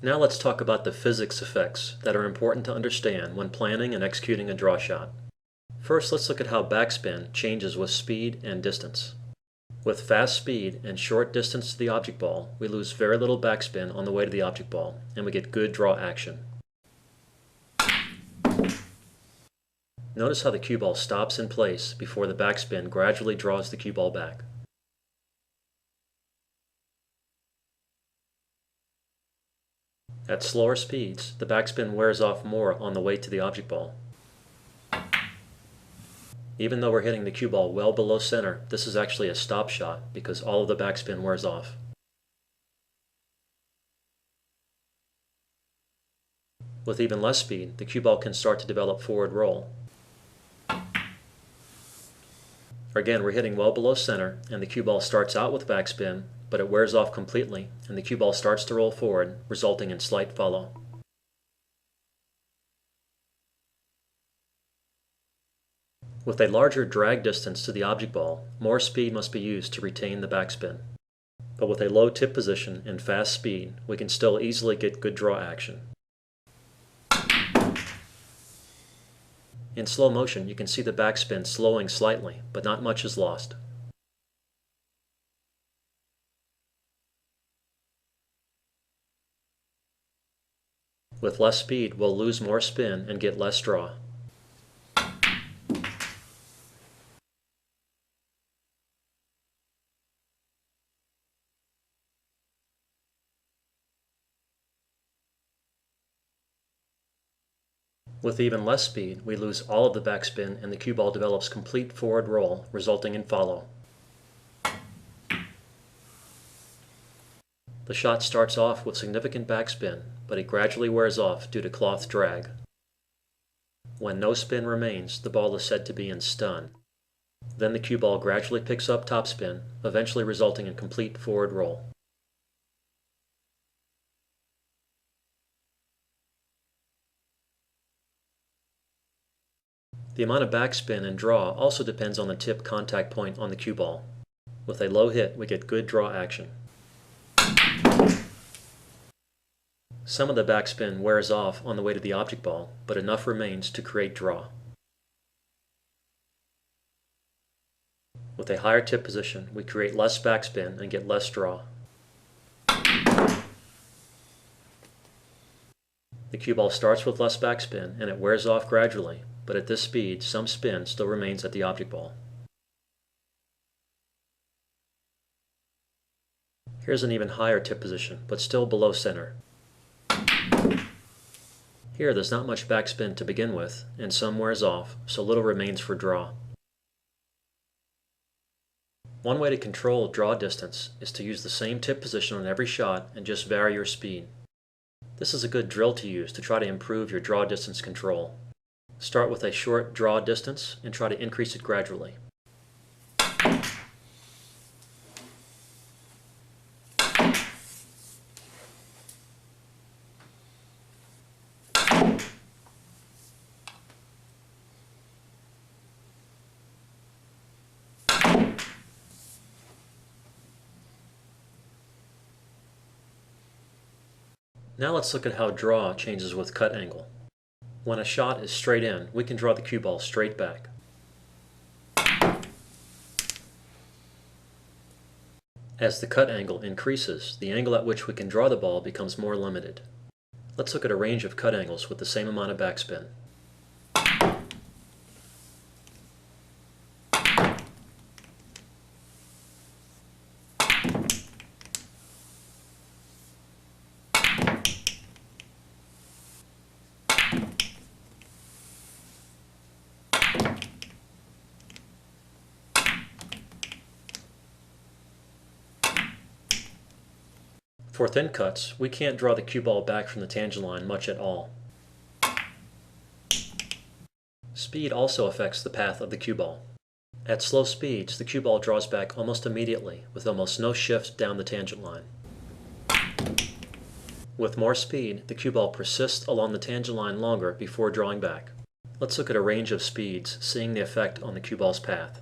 Now let's talk about the physics effects that are important to understand when planning and executing a draw shot. First, let's look at how backspin changes with speed and distance. With fast speed and short distance to the object ball, we lose very little backspin on the way to the object ball, and we get good draw action. Notice how the cue ball stops in place before the backspin gradually draws the cue ball back. At slower speeds, the backspin wears off more on the way to the object ball. Even though we're hitting the cue ball well below center, this is actually a stop shot because all of the backspin wears off. With even less speed, the cue ball can start to develop forward roll. Again, we're hitting well below center, and the cue ball starts out with backspin, but it wears off completely, and the cue ball starts to roll forward, resulting in slight follow. With a larger drag distance to the object ball, more speed must be used to retain the backspin. But with a low tip position and fast speed, we can still easily get good draw action. In slow motion, you can see the backspin slowing slightly, but not much is lost. With less speed, we'll lose more spin and get less draw. With even less speed, we lose all of the backspin and the cue ball develops complete forward roll, resulting in follow. The shot starts off with significant backspin, but it gradually wears off due to cloth drag. When no spin remains, the ball is said to be in stun. Then the cue ball gradually picks up topspin, eventually resulting in complete forward roll. The amount of backspin and draw also depends on the tip contact point on the cue ball. With a low hit, we get good draw action. Some of the backspin wears off on the way to the object ball, but enough remains to create draw. With a higher tip position, we create less backspin and get less draw. The cue ball starts with less backspin and it wears off gradually, but at this speed, some spin still remains at the object ball. Here's an even higher tip position, but still below center. Here, there's not much backspin to begin with, and some wears off, so little remains for draw. One way to control draw distance is to use the same tip position on every shot and just vary your speed. This is a good drill to use to try to improve your draw distance control. Start with a short draw distance and try to increase it gradually. Now let's look at how draw changes with cut angle. When a shot is straight in, we can draw the cue ball straight back. As the cut angle increases, the angle at which we can draw the ball becomes more limited. Let's look at a range of cut angles with the same amount of backspin. For thin cuts, we can't draw the cue ball back from the tangent line much at all. Speed also affects the path of the cue ball. At slow speeds, the cue ball draws back almost immediately with almost no shift down the tangent line. With more speed, the cue ball persists along the tangent line longer before drawing back. Let's look at a range of speeds, seeing the effect on the cue ball's path.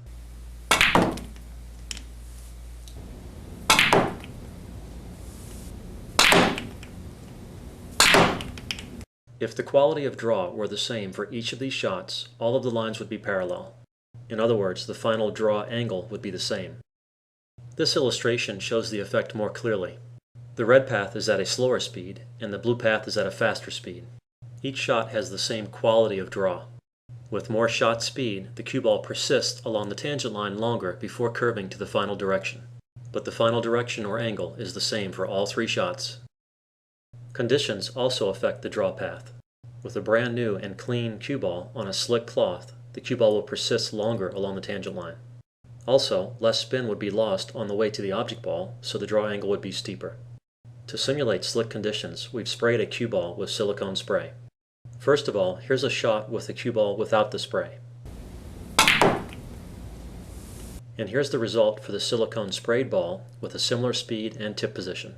If the quality of draw were the same for each of these shots, all of the lines would be parallel. In other words, the final draw angle would be the same. This illustration shows the effect more clearly. The red path is at a slower speed, and the blue path is at a faster speed. Each shot has the same quality of draw. With more shot speed, the cue ball persists along the tangent line longer before curving to the final direction. But the final direction or angle is the same for all three shots. Conditions also affect the draw path. With a brand new and clean cue ball on a slick cloth, the cue ball will persist longer along the tangent line. Also, less spin would be lost on the way to the object ball, so the draw angle would be steeper. To simulate slick conditions, we've sprayed a cue ball with silicone spray. First of all, here's a shot with the cue ball without the spray. And here's the result for the silicone sprayed ball with a similar speed and tip position.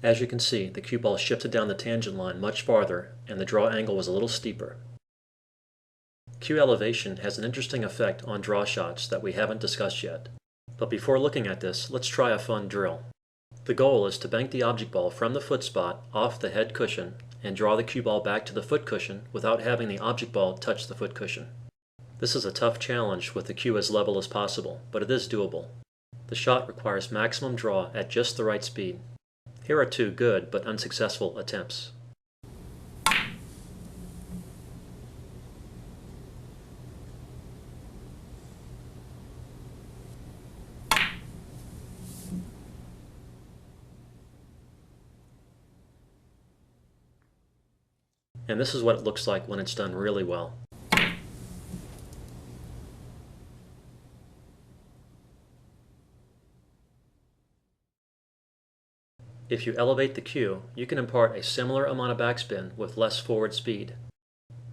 As you can see, the cue ball shifted down the tangent line much farther, and the draw angle was a little steeper. Cue elevation has an interesting effect on draw shots that we haven't discussed yet. But before looking at this, let's try a fun drill. The goal is to bank the object ball from the foot spot off the head cushion and draw the cue ball back to the foot cushion without having the object ball touch the foot cushion. This is a tough challenge with the cue as level as possible, but it is doable. The shot requires maximum draw at just the right speed. Here are two good but unsuccessful attempts. And this is what it looks like when it's done really well. If you elevate the cue, you can impart a similar amount of backspin with less forward speed.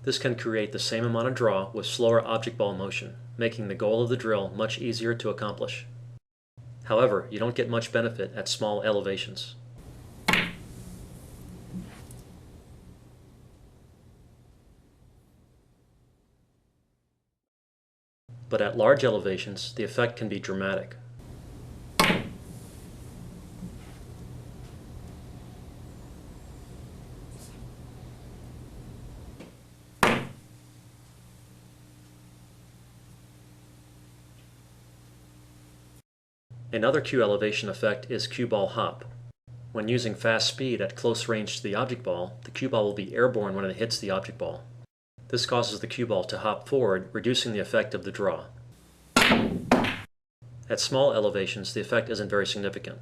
This can create the same amount of draw with slower object ball motion, making the goal of the drill much easier to accomplish. However, you don't get much benefit at small elevations. But at large elevations, the effect can be dramatic. Another cue elevation effect is cue ball hop. When using fast speed at close range to the object ball, the cue ball will be airborne when it hits the object ball. This causes the cue ball to hop forward, reducing the effect of the draw. At small elevations, the effect isn't very significant.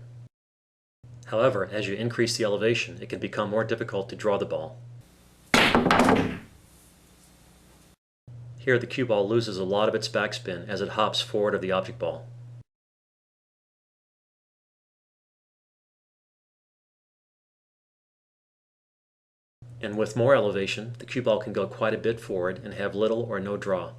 However, as you increase the elevation, it can become more difficult to draw the ball. Here, the cue ball loses a lot of its backspin as it hops forward of the object ball. And with more elevation, the cue ball can go quite a bit forward and have little or no draw.